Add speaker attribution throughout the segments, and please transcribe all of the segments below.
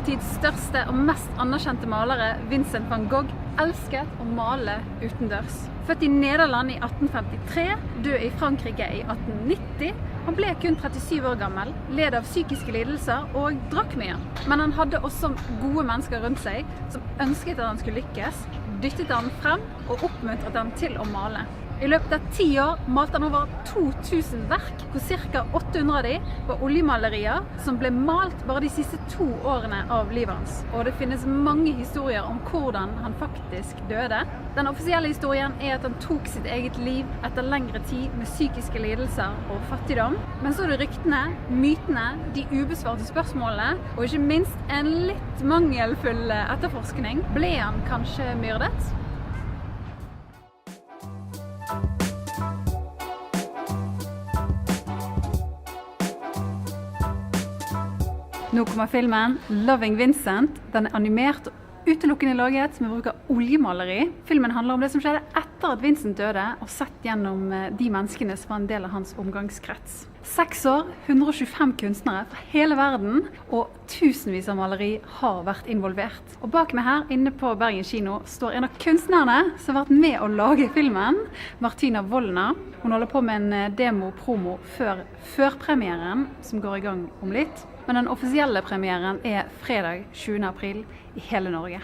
Speaker 1: Vår tids største og mest anerkjente malere, Vincent van Gogh, elsket å male utendørs. Født i Nederland i 1853, død i Frankrike i 1890. Han ble kun 37 år gammel, led av psykiske lidelser og drakk mye. Men han hadde også gode mennesker rundt seg som ønsket at han skulle lykkes, dyttet han frem og oppmuntret han til å male. I løpet av 10 år malte han over 2000 verk, hvor ca. 800 av dem var oljemalerier som ble malt bare de siste 2 årene av livet hans. Og det finnes mange historier om hvordan han faktisk døde. Den offisielle historien er at han tok sitt eget liv etter lengre tid med psykiske lidelser og fattigdom. Men så er det ryktene, mytene, de ubesvarte spørsmålene, og ikke minst en litt mangelfull etterforskning. Ble han kanskje myrdet? Nå kommer filmen Loving Vincent. Den er animert og utelukkende laget med bruk av oljemaleri. Filmen handler om det som skjedde etter at Vincent døde, og sett gjennom de menneskene som var en del av hans omgangskrets. 6 år, 125 kunstnere fra hele verden, og tusenvis av maleri har vært involvert. Og bak meg her, inne på Bergen kino, står en av kunstnerne som har vært med å lage filmen, Martina Wollner. Hun holder på med en demo-promo før premieren, som går i gang om litt. Men den offisielle premieren er fredag 20. april i hele Norge.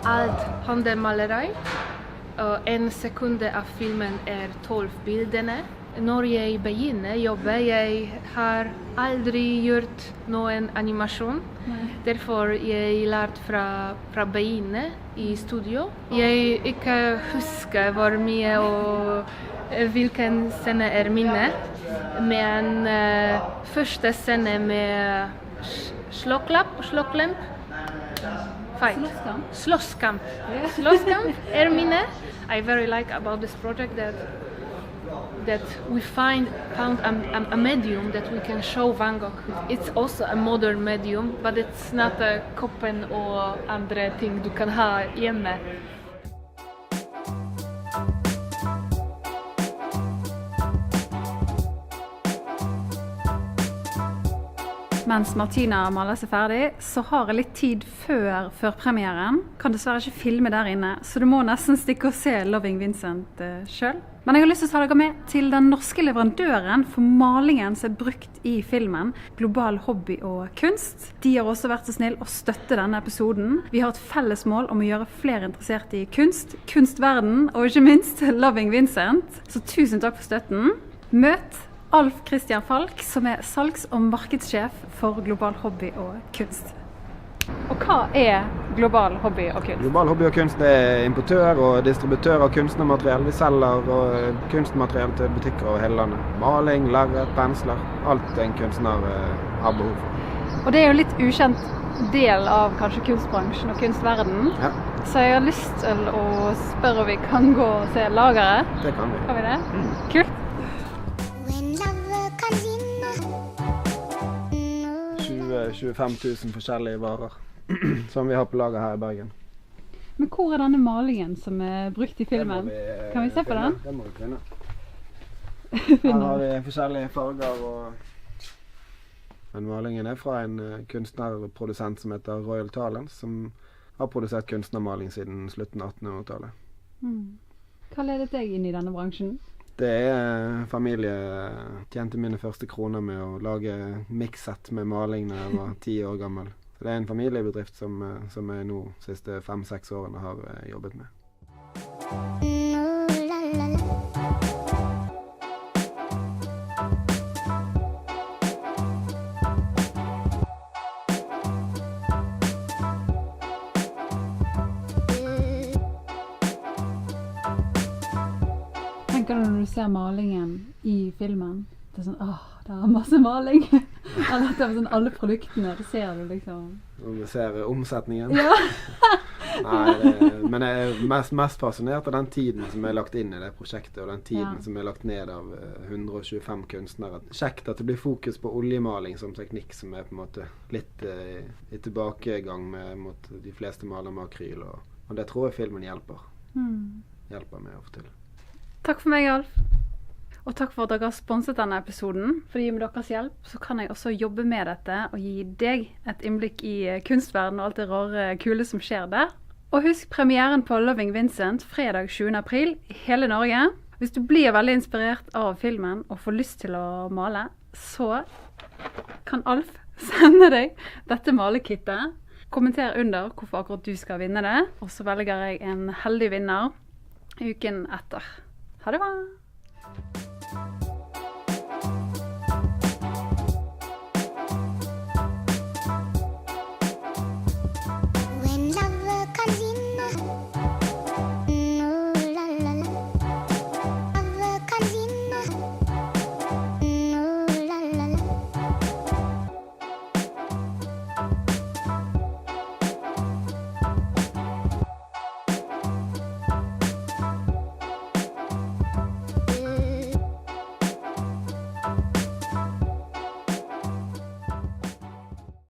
Speaker 2: Alt handler maleri. Og 1 sekunde av filmen 12 bildene. Når jeg begynner å jobbe, jeg har aldri gjort noen animasjon. Derfor jeg lærte fra begynnelsen i studio. Jeg ikke husker hvor mye og hvilken scene mine. Men første scene med slåsskamp. Slåsskamp mine. I very like about this project that we found a medium that we can show Van Gogh. It's also a modern medium, but it's not a koppen og andre ting du kan ha hjemme.
Speaker 1: Mens Martina maler seg ferdig, så har jeg litt tid før premieren. Kan dessverre ikke filme der inne, så du må nesten stikke og se Loving Vincent selv. Men jeg har lyst til å ta dere med til den norske leverandøren for malingen som er brukt i filmen, Global Hobby og Kunst. De har også vært så snill å støtte denne episoden. Vi har et felles mål om å gjøre flere interessert i kunst, kunstverden og ikke minst Loving Vincent. Så tusen takk for støtten. Møt Alf Christian Falk, som er salgs- og markedssjef for Global Hobby og Kunst. Og hva er Global Hobby og Kunst?
Speaker 3: Global Hobby og Kunst er importør og distributør av kunstnermateriell. Vi selger kunstmateriell til butikker over hele landet. Maling, lerret, pensler, alt en kunstner har behov for.
Speaker 1: Og det er jo litt ukjent del av kanskje kunstbransjen og kunstverden.
Speaker 3: Ja.
Speaker 1: Så jeg har lyst til å spørre om vi kan gå og se lageret.
Speaker 3: Det kan vi.
Speaker 1: Kan vi det? Kult.
Speaker 3: 25 000 forskjellige varer som vi har på lager her i Bergen.
Speaker 1: Men hvor er denne malingen som er brukt i filmen? Kan vi se på den?
Speaker 3: Det må vi finne. Her har vi forskjellige farger og den malingen er fra en kunstnerprodusent som heter Royal Talents, som har produsert kunstnermaling siden slutten av 1800-tallet.
Speaker 1: Hva ledet deg inn i denne bransjen?
Speaker 3: Det er familie tjente mine første kroner med å lage mixset med maling da jeg var 10 år gammel. Så det er en familiebedrift som jeg nå siste 5-6 årene har jobbet med.
Speaker 1: Tenker du når du ser malingen i filmen, det er sånn, det er masse maling. Eller at det er sånn alle produktene, det ser du liksom.
Speaker 3: Når vi ser omsetningen.
Speaker 1: Ja,
Speaker 3: Men jeg er mest fascinert av den tiden som er lagt inn i det prosjektet, og den tiden som er lagt ned av 125 kunstnere. Kjekt at det blir fokus på oljemaling som teknikk, som er på en måte litt i tilbakegang mot de fleste maler med akryl, og det tror jeg filmen hjelper. Hjelper meg å få til.
Speaker 1: Takk for meg, Alf. Og takk for at dere har sponset denne episoden. Fordi med deres hjelp så kan jeg også jobbe med dette og gi deg et innblikk i kunstverden og alt det rare kule som skjer der. Og husk premieren på Loving Vincent fredag 7. april i hele Norge. Hvis du blir veldig inspirert av filmen og får lyst til å male, så kan Alf sende deg dette malekittet. Kommenter under hvorfor akkurat du skal vinne det, og så velger jeg en heldig vinner uken etter. Ha det bra!